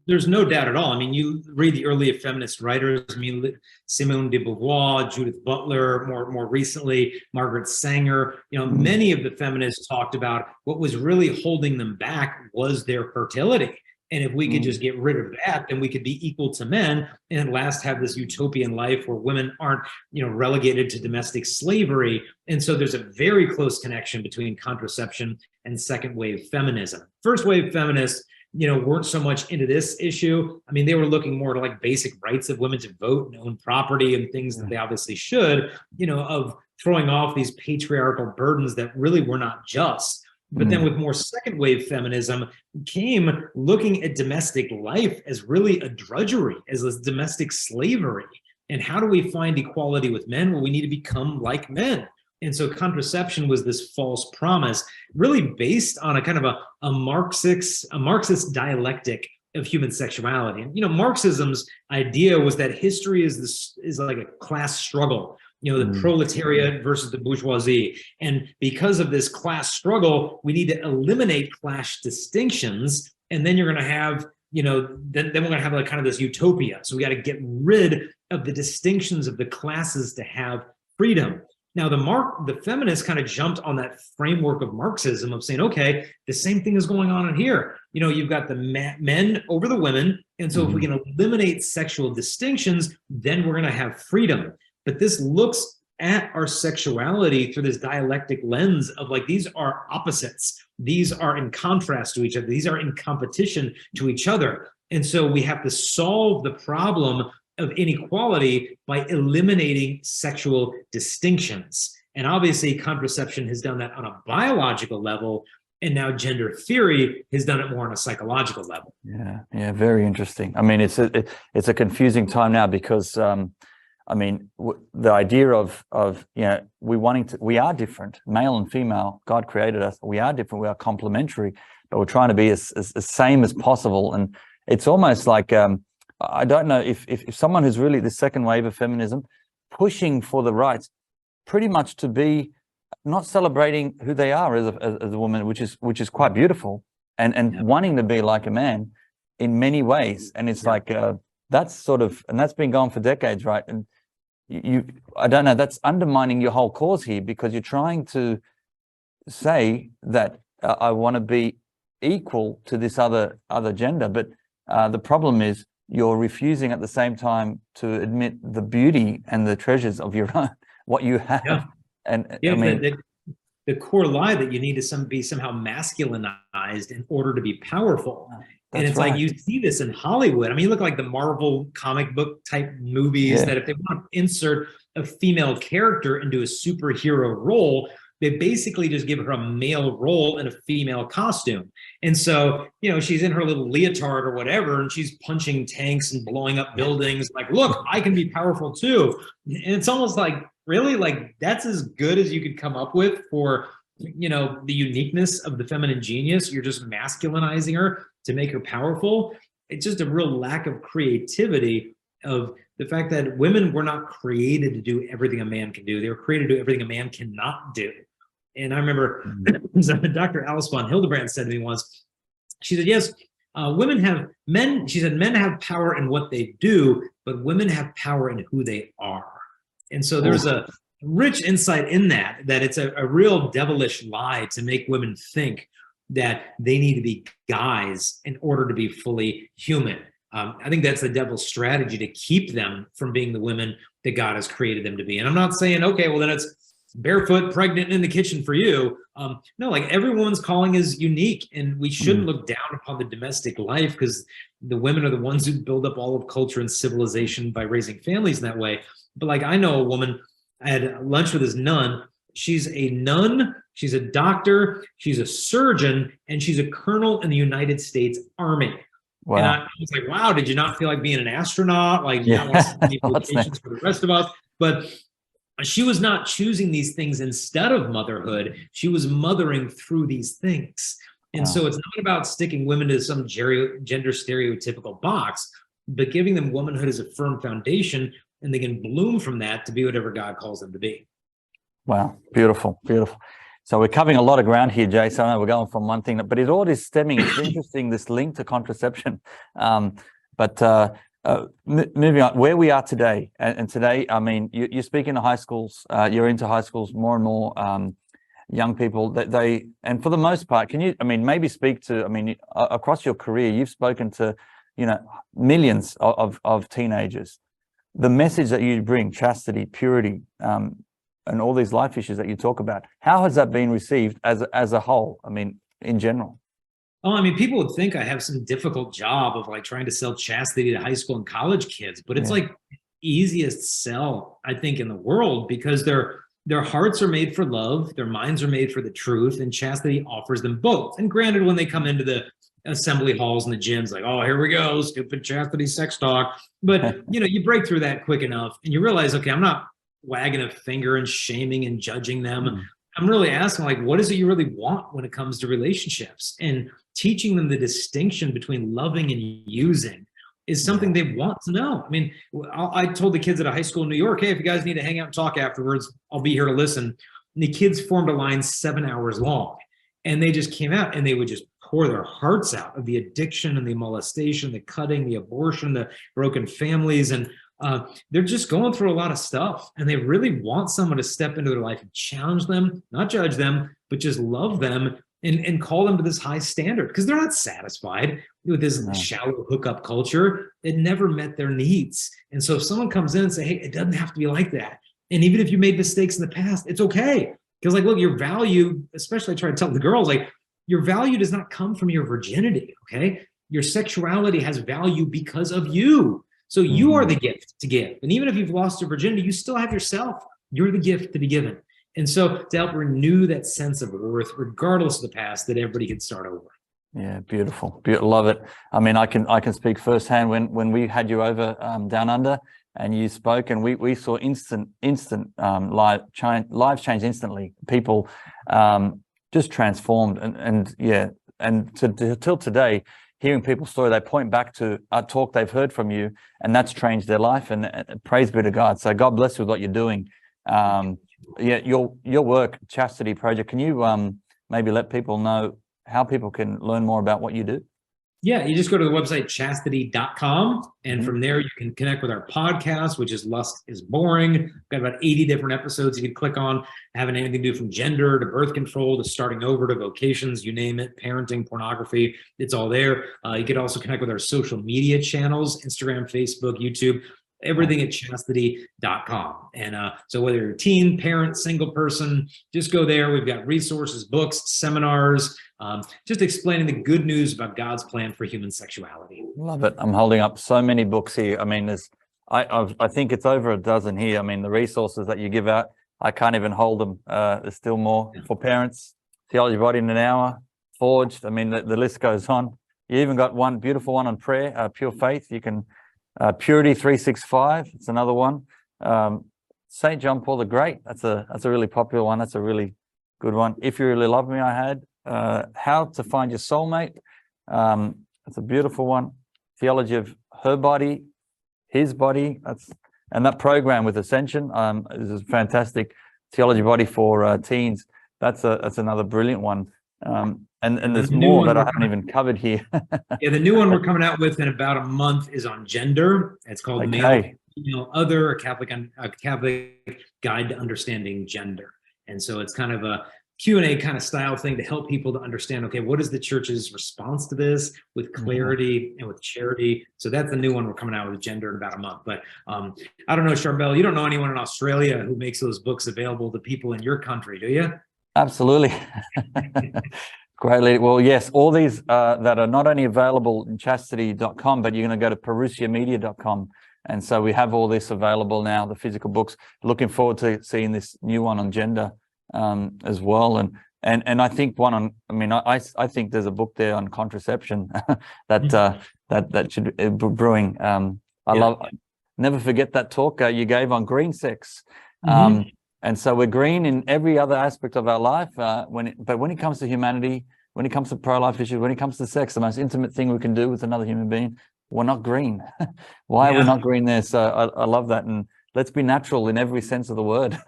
there's no doubt at all. I mean, you read the early feminist writers. I mean, Simone de Beauvoir, Judith Butler, more recently, Margaret Sanger. Many of the feminists talked about what was really holding them back was their fertility. And if we could just get rid of that, then we could be equal to men and at last have this utopian life where women aren't, relegated to domestic slavery. And so there's a very close connection between contraception and second wave feminism. First wave feminists, weren't so much into this issue. I mean, they were looking more to like basic rights of women to vote and own property and things that they obviously should, of throwing off these patriarchal burdens that really were not just. But then with more second wave feminism came looking at domestic life as really a drudgery, as this domestic slavery. And how do we find equality with men? Well, we need to become like men. And so contraception was this false promise, really based on a kind of a Marxist dialectic of human sexuality. And, Marxism's idea was that history is like a class struggle. The proletariat versus the bourgeoisie. And because of this class struggle, we need to eliminate class distinctions. And then you're going to have, then we're going to have like kind of this utopia. So we got to get rid of the distinctions of the classes to have freedom. Now, the feminists kind of jumped on that framework of Marxism of saying, okay, the same thing is going on in here. You've got the men over the women. And so if we can eliminate sexual distinctions, then we're going to have freedom. But this looks at our sexuality through this dialectic lens of like, these are opposites. These are in contrast to each other. These are in competition to each other. And so we have to solve the problem of inequality by eliminating sexual distinctions. And obviously contraception has done that on a biological level. And now gender theory has done it more on a psychological level. Yeah, very interesting. I mean, it's a confusing time now because, the idea of we are different, male and female. God created us. We are different. We are complementary, but we're trying to be as same as possible. And it's almost like I don't know if someone who's really the second wave of feminism, pushing for the rights, pretty much to be not celebrating who they are as a woman, which is quite beautiful, and wanting to be like a man in many ways. And it's like that's been going for decades, right? And I don't know, that's undermining your whole cause here, because you're trying to say that I want to be equal to this other gender, but the problem is you're refusing at the same time to admit the beauty and the treasures of your own, what you have. Yeah. And Yeah, I mean, the core lie that you need to be somehow masculinized in order to be powerful. And it's right. like, you see this in Hollywood. I mean, you look like the Marvel comic book type movies that if they want to insert a female character into a superhero role, they basically just give her a male role in a female costume. And so, you know, she's in her little leotard or whatever, and she's punching tanks and blowing up buildings. Like, look, I can be powerful too. And it's almost like, really, like, that's as good as you could come up with for, you know, the uniqueness of the feminine genius. You're just masculinizing her to make her powerful. It's just a real lack of creativity, of the fact that women were not created to do everything a man can do. They were created to do everything a man cannot do. And I remember Dr. Alice von Hildebrand said to me once, she said, yes, she said, men have power in what they do, but women have power in who they are. And so there's a rich insight in that it's a real devilish lie to make women think that they need to be guys in order to be fully human. I think that's the devil's strategy to keep them from being the women that God has created them to be. And I'm not saying, okay, well, then it's barefoot, pregnant in the kitchen for you. No, like, every woman's calling is unique, and we shouldn't look down upon the domestic life, because the women are the ones who build up all of culture and civilization by raising families in that way. But like, I know a woman, I had lunch with this nun. She's a nun, she's a doctor, she's a surgeon, and she's a colonel in the United States Army. Wow. And I was like, wow, did you not feel like being an astronaut? Like, you don't want to see vacations for the rest of us? But she was not choosing these things instead of motherhood. She was mothering through these things. And so it's not about sticking women to some gender stereotypical box, but giving them womanhood as a firm foundation, and they can bloom from that to be whatever God calls them to be. Wow, beautiful, beautiful. So we're covering a lot of ground here, Jason. I know we're going from one thing, but it all is stemming. It's interesting, this link to contraception. Moving on, where we are today, and today, I mean, you speak into high schools, you're into high schools, more and more young people that and for the most part, can you, I mean, maybe speak to, I mean, across your career, you've spoken to, you know, millions of teenagers. The message that you bring, chastity, purity, and all these life issues that you talk about, how has that been received as a whole? I mean, in general. Oh, I mean, people would think I have some difficult job of like trying to sell chastity to high school and college kids, but it's like easiest sell, I think, in the world, because their hearts are made for love, their minds are made for the truth, and chastity offers them both. And granted, when they come into the assembly halls and the gyms, like, oh, here we go, stupid chastity sex talk. But, you know, you break through that quick enough and you realize, okay, I'm not wagging a finger and shaming and judging them. I'm really asking, like, what is it you really want when it comes to relationships? And teaching them the distinction between loving and using is something they want to know. I mean, I told the kids at a high school in New York, hey, if you guys need to hang out and talk afterwards, I'll be here to listen. And the kids formed a line 7 hours long, and they just came out and they would just pour their hearts out of the addiction and the molestation, the cutting, the abortion, the broken families. And they're just going through a lot of stuff, and they really want someone to step into their life and challenge them, not judge them, but just love them and call them to this high standard, because they're not satisfied with this shallow hookup culture. It never met their needs. And so if someone comes in and say, hey, it doesn't have to be like that. And even if you made mistakes in the past, it's okay. Because like, look, your value, especially I try to tell the girls, like, your value does not come from your virginity, okay? Your sexuality has value because of you. So you are the gift to give. And even if you've lost your virginity, you still have yourself. You're the gift to be given. And so to help renew that sense of worth, regardless of the past, that everybody can start over. Yeah, beautiful. Love it. I mean, I can speak firsthand when we had you over down under and you spoke, and we saw instant lives change instantly. People just transformed, and till today, hearing people's story, they point back to a talk they've heard from you, and that's changed their life. And praise be to God. So God bless you with what you're doing. Your work, Chastity Project. Can you maybe let people know how people can learn more about what you do? Yeah, you just go to the website chastity.com, and from there you can connect with our podcast, which is Lust is Boring. We've got about 80 different episodes you can click on, having anything to do from gender to birth control to starting over to vocations, you name it, parenting, pornography, it's all there. You can also connect with our social media channels, Instagram, Facebook, YouTube, everything at chastity.com. And so whether you're a teen, parent, single person, just go there. We've got resources, books, seminars, just explaining the good news about God's plan for human sexuality. Love it. I'm holding up so many books here. I mean, I think it's over a dozen here. I mean, the resources that you give out, I can't even hold them. There's still more for parents. Theology Body in an Hour, Forged. I mean, the list goes on. You even got one beautiful one on prayer, Pure Faith. You can Purity 365. It's another one. St. John Paul the Great. That's a really popular one. That's a really good one. If You Really Love Me, I had. How to Find Your Soulmate. It's a beautiful one. Theology of Her Body, His Body. And that program with Ascension is a fantastic Theology Body for teens. That's another brilliant one. And there's more that I haven't even covered here. Yeah, the new one we're coming out with in about a month is on gender. It's called Male, Female, Other, a Catholic Guide to Understanding Gender. And so it's kind of a Q&A kind of style thing to help people to understand, okay, what is the church's response to this with clarity and with charity? So that's the new one we're coming out with, gender, in about a month. But I don't know, Charbel, you don't know anyone in Australia who makes those books available to people in your country, do you? Absolutely. Greatly. Well, yes, all these that are not only available in chastity.com, but you're going to go to parousiamedia.com. And so we have all this available now, the physical books. Looking forward to seeing this new one on gender as well. And I think I think there's a book there on contraception that should be brewing. Never forget that talk you gave on green sex. And so we're green in every other aspect of our life. But when it comes to humanity, when it comes to pro-life issues, when it comes to sex, the most intimate thing we can do with another human being, we're not green. Why are we not green there? So I love that. And let's be natural in every sense of the word.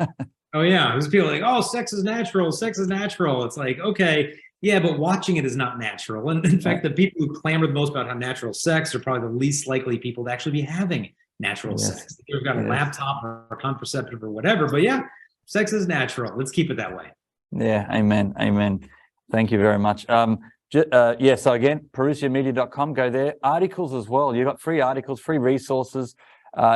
Oh, yeah. There's people like, oh, sex is natural. Sex is natural. It's like, okay, yeah, but watching it is not natural. And in fact, the people who clamor the most about how natural sex are probably the least likely people to actually be having natural sex. They've got a laptop or a contraceptive or whatever. But yeah, sex is natural. Let's keep it that way. Yeah. Amen. Amen. Thank you very much. So again, parousiamedia.com, go there. Articles as well. You've got free articles, free resources.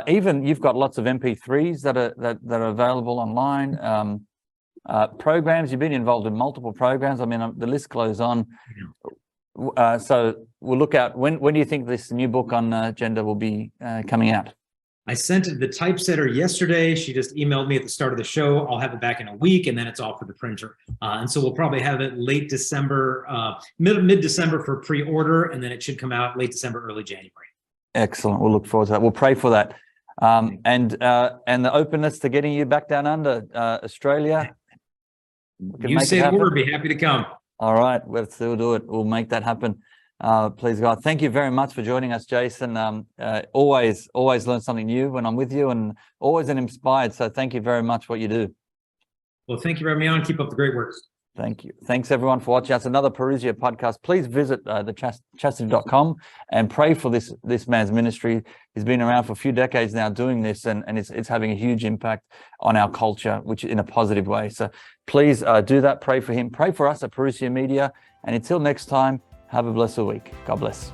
Even you've got lots of MP3s that are available online. Programs, you've been involved in multiple programs. I mean, the list goes on. So we'll look out. When do you think this new book on gender will be coming out? I sent it to the typesetter yesterday. She just emailed me at the start of the show. I'll have it back in a week, and then it's off for the printer. And so we'll probably have it late December, mid-December for pre-order, and then it should come out late December, early January. Excellent. We'll look forward to that. We'll pray for that. And the openness to getting you back down under Australia. You say the word, be happy to come. All right, we'll still do it. We'll make that happen. Please God. Thank you very much for joining us, Jason. Always learn something new when I'm with you, and always inspired. So thank you very much for what you do. Well, thank you for having me on. Keep up the great work. Thank you. Thanks everyone for watching. That's another Parousia podcast. Please visit the chastity.com and pray for this man's ministry. He's been around for a few decades now doing this, and it's having a huge impact on our culture, which in a positive way. So please do that. Pray for him. Pray for us at Parousia Media. And until next time, have a blessed week. God bless.